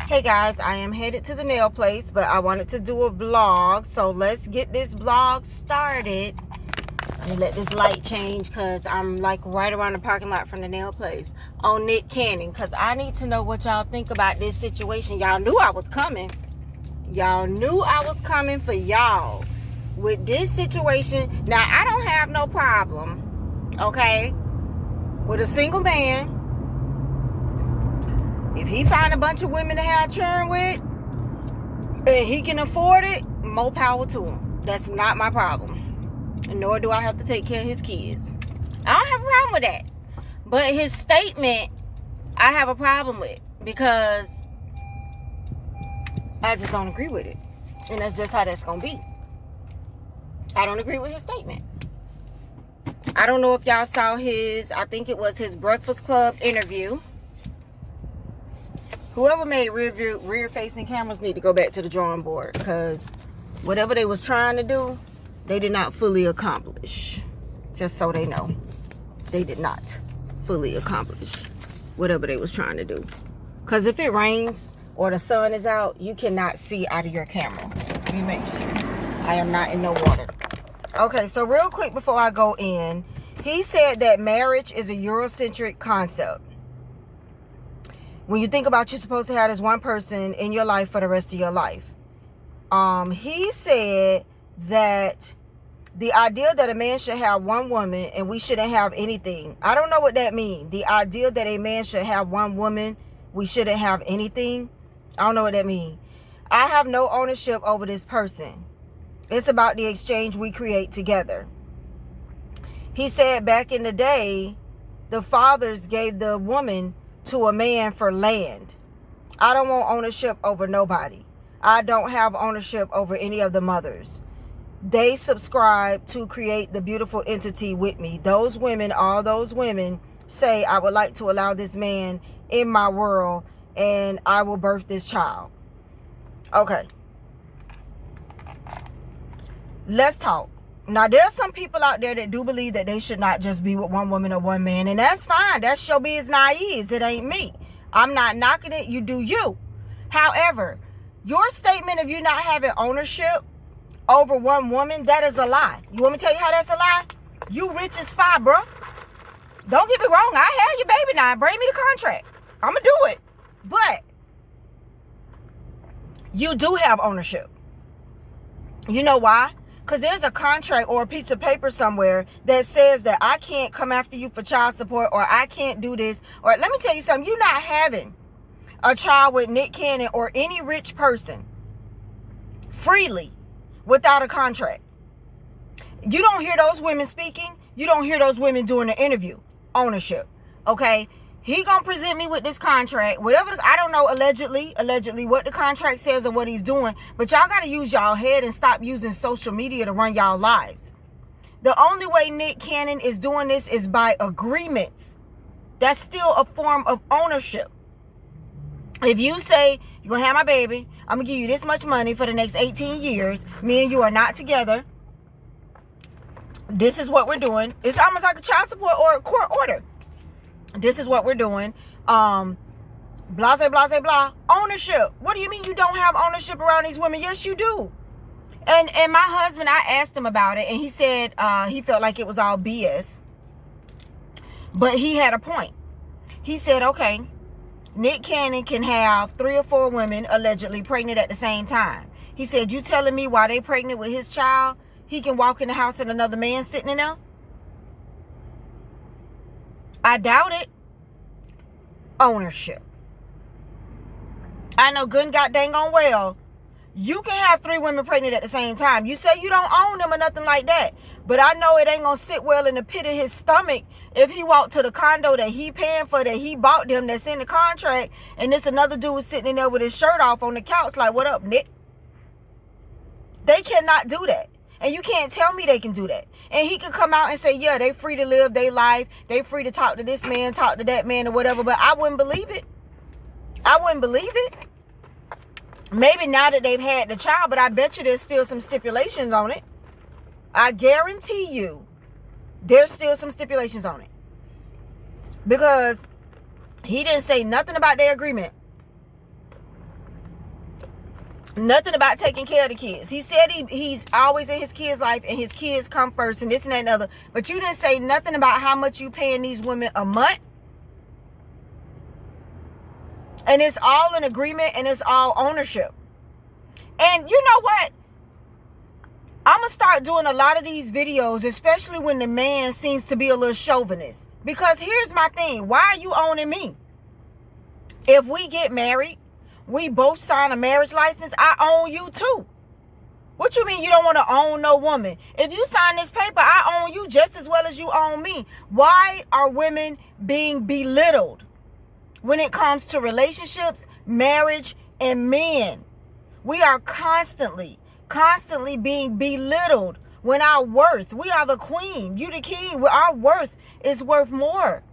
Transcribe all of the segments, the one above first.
Hey guys, I am headed to the nail place, but I wanted to do a vlog, so let's get this vlog started. Let me let this light change because I'm like right around the parking lot from the nail place on Nick Cannon, because I need to know what y'all think about this situation. Y'all knew I was coming. Y'all knew I was coming for y'all with this situation. Now, I don't have no problem, okay, with a single man. If he find a bunch of women to have churn with and he can afford it, more power to him. That's not my problem. And nor do I have to take care of his kids. I don't have a problem with that. But his statement, I have a problem with, because I just don't agree with it. And that's just how that's going to be. I don't agree with his statement. I don't know if y'all saw I think it was his Breakfast Club interview. Whoever made rear-facing cameras need to go back to the drawing board, because whatever they was trying to do, they did not fully accomplish. Just so they know. They did not fully accomplish whatever they was trying to do. Because if it rains or the sun is out, you cannot see out of your camera. Let me make sure. I am not in no water. Okay, so real quick before I go in, he said that marriage is a Eurocentric concept. When you think about, you're supposed to have this one person in your life for the rest of your life. He said that the idea that a man should have one woman and we shouldn't have anything. I don't know what that means. The idea that a man should have one woman, we shouldn't have anything. I don't know what that means. I have no ownership over this person. It's about the exchange we create together. He said back in the day, the fathers gave the woman to a man for land. I don't want ownership over nobody. I don't have ownership over any of the mothers. They subscribe to create the beautiful entity with me. Those women, all those women say, I would like to allow this man in my world and I will birth this child. Okay. Let's talk. Now, there's some people out there that do believe that they should not just be with one woman or one man, and that's fine. That's your business, naive. It ain't me. I'm not knocking it. You do you. However, your statement of you not having ownership over one woman, that is a lie. You want me to tell you how that's a lie? You rich as fire, bro. Don't get me wrong. I have your baby now. Bring me the contract. I'm going to do it. But you do have ownership. You know why? Because there's a contract or a piece of paper somewhere that says that I can't come after you for child support, or I can't do this. Or let me tell you something. You're not having a child with Nick Cannon or any rich person freely without a contract. You don't hear those women speaking. You don't hear those women doing the interview. Ownership. Okay? He gonna present me with this contract, whatever. I don't know, allegedly what the contract says or what he's doing, but y'all gotta use y'all head and stop using social media to run y'all lives. The only way Nick Cannon is doing this is by agreements. That's still a form of ownership. If you say, you're gonna have my baby, I'm gonna give you this much money for the next 18 years, me and you are not together, this is what we're doing. It's almost like a child support or a court order. This is what we're doing. Blah, blah, blah, blah. Ownership. What do you mean you don't have ownership around these women? Yes, you do. And my husband, I asked him about it, and he said he felt like it was all BS. But he had a point. He said, okay, Nick Cannon can have 3 or 4 women allegedly pregnant at the same time. He said, you telling me while they pregnant with his child, he can walk in the house and another man sitting in there? I doubt it. Ownership. I know good and god dang on well, you can have 3 women pregnant at the same time. You say you don't own them or nothing like that. But I know it ain't going to sit well in the pit of his stomach if he walked to the condo that he paying for, that he bought them, that's in the contract, and this another dude sitting in there with his shirt off on the couch like, what up, Nick? They cannot do that. And you can't tell me they can do that. And he can come out and say, yeah, they free to live their life. They free to talk to this man, talk to that man or whatever. But I wouldn't believe it. I wouldn't believe it. Maybe now that they've had the child, but I bet you there's still some stipulations on it. I guarantee you there's still some stipulations on it. Because he didn't say nothing about their agreement. Nothing about taking care of the kids. He said he's always in his kids' life and his kids come first and this and that and other. But you didn't say nothing about how much you paying these women a month. And it's all in agreement and it's all ownership. And you know what? I'm going to start doing a lot of these videos, especially when the man seems to be a little chauvinist. Because here's my thing. Why are you owning me? If we get married, we both sign a marriage license, I own you too. What you mean you don't want to own no woman? If you sign this paper, I own you just as well as you own me. Why are women being belittled when it comes to relationships, marriage, and men? We are constantly being belittled when our worth, we are the queen, you the king, our worth is worth more.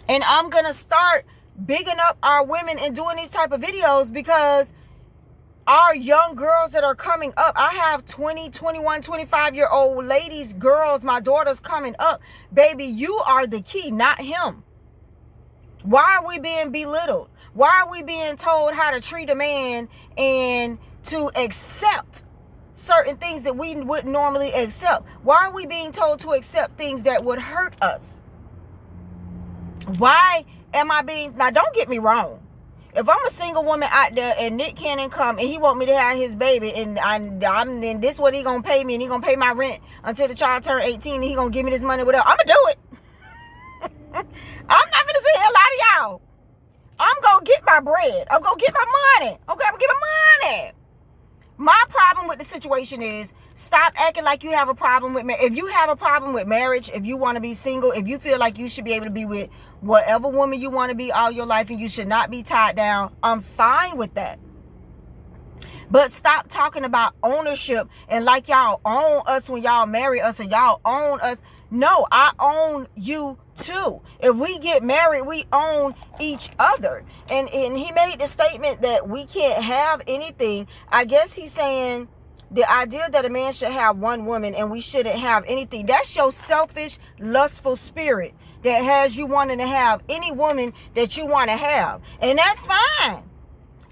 And I'm going to start bigging up our women and doing these type of videos because our young girls that are coming up, I have 20, 21, 25-year-old ladies, girls, my daughters coming up. Baby, you are the key, not him. Why are we being belittled? Why are we being told how to treat a man and to accept certain things that we wouldn't normally accept? Why are we being told to accept things that would hurt us? Why am I being... Now, don't get me wrong. If I'm a single woman out there and Nick Cannon come and he want me to have his baby and and this what he gonna pay me and he gonna pay my rent until the child turn 18 and he gonna give me this money, whatever, I'm gonna do it. I'm not gonna say a lot of y'all. I'm gonna get my bread. I'm gonna get my money. Okay, I'm gonna get my money. My problem with the situation is stop acting like you have a problem with marriage. If you have a problem with marriage, if you want to be single, if you feel like you should be able to be with whatever woman you want to be all your life and you should not be tied down, I'm fine with that. But stop talking about ownership and like y'all own us when y'all marry us and y'all own us. No, I own you too. If we get married, we own each other. And he made the statement that we can't have anything. I guess he's saying the idea that a man should have one woman and we shouldn't have anything. That's your selfish, lustful spirit that has you wanting to have any woman that you want to have. And that's fine.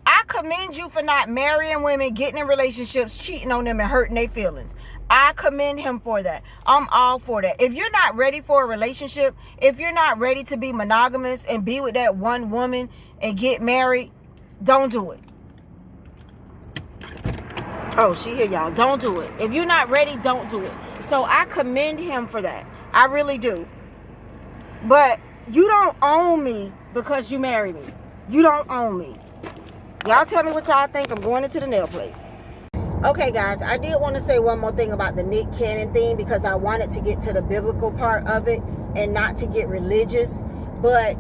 I commend you for not marrying women, getting in relationships, cheating on them and hurting their feelings. I commend him for that. I'm all for that. If you're not ready for a relationship, if you're not ready to be monogamous and be with that one woman and get married, don't do it. Oh, she here, y'all. Don't do it. If you're not ready, don't do it. So I commend him for that. I really do. But you don't own me because you married me. You don't own me. Y'all tell me what y'all think. I'm going into the nail place. Okay, guys, I did want to say one more thing about the Nick Cannon thing because I wanted to get to the biblical part of it and not to get religious. But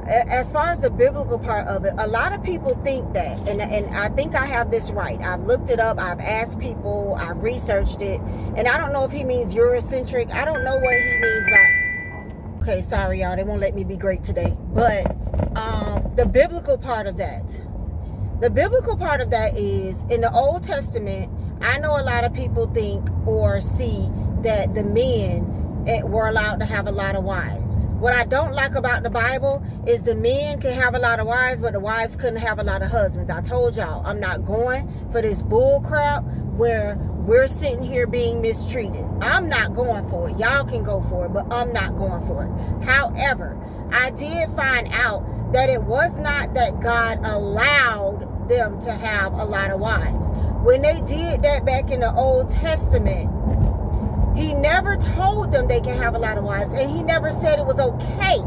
as far as the biblical part of it, a lot of people think that, and I think I have this right. I've looked it up. I've asked people. I've researched it. And I don't know if he means Eurocentric. I don't know what he means by... Okay, sorry, y'all. They won't let me be great today. But the biblical part of that... The biblical part of that is, in the Old Testament, I know a lot of people think or see that the men were allowed to have a lot of wives. What I don't like about the Bible is the men can have a lot of wives, but the wives couldn't have a lot of husbands. I told y'all, I'm not going for this bull crap where we're sitting here being mistreated. I'm not going for it. Y'all can go for it, but I'm not going for it. However, I did find out that it was not that God allowed them to have a lot of wives. When they did that back in the Old Testament, he never told them they can have a lot of wives, and he never said it was okay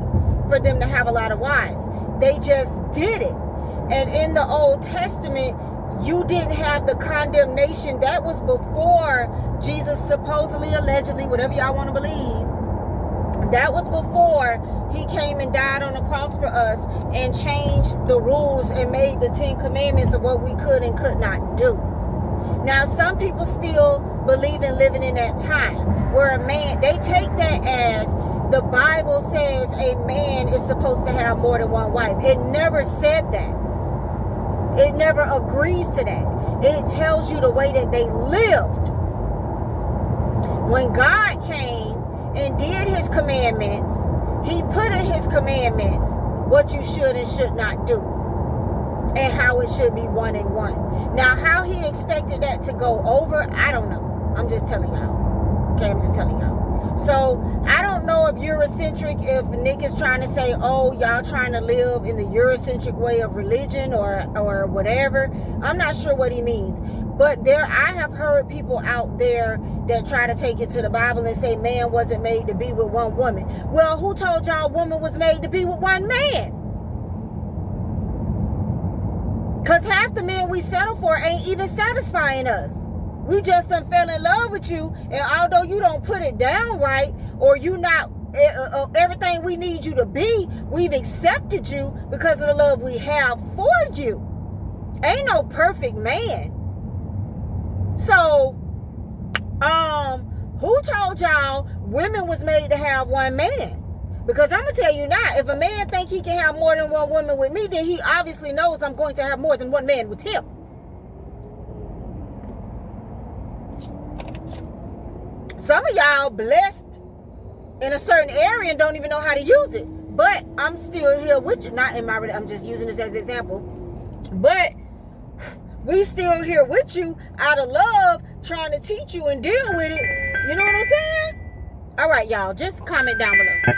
for them to have a lot of wives. They just did it. And in the Old Testament, you didn't have the condemnation. That was before Jesus supposedly, allegedly, whatever y'all want to believe, that was before he came and died on the cross for us and changed the rules and made the 10 commandments of what we could and could not do. Now, some people still believe in living in that time where a man, they take that as the Bible says a man is supposed to have more than one wife. It never said that. It never agrees to that. It tells you the way that they lived. When God came and did his commandments, he put in his commandments what you should and should not do. and how it should be 1 and 1. Now, how he expected that to go over, I don't know. I'm just telling y'all. Okay, I'm just telling y'all. So, I don't know if Eurocentric, if Nick is trying to say, oh, y'all trying to live in the Eurocentric way of religion or whatever. I'm not sure what he means. But I have heard people out there that try to take it to the Bible and say man wasn't made to be with one woman. Well, who told y'all woman was made to be with one man? Because half the men we settle for ain't even satisfying us. We just done fell in love with you, and although you don't put it down right, or you not everything we need you to be, we've accepted you because of the love we have for you. Ain't no perfect man. So, who told y'all women was made to have one man? Because I'm going to tell you now, if a man think he can have more than one woman with me, then he obviously knows I'm going to have more than one man with him. Some of y'all blessed in a certain area and don't even know how to use it. But I'm still here with you. Not in my, I'm just using this as an example. But we still here with you out of love, trying to teach you and deal with it. You know what I'm saying? All right, y'all. Just comment down below.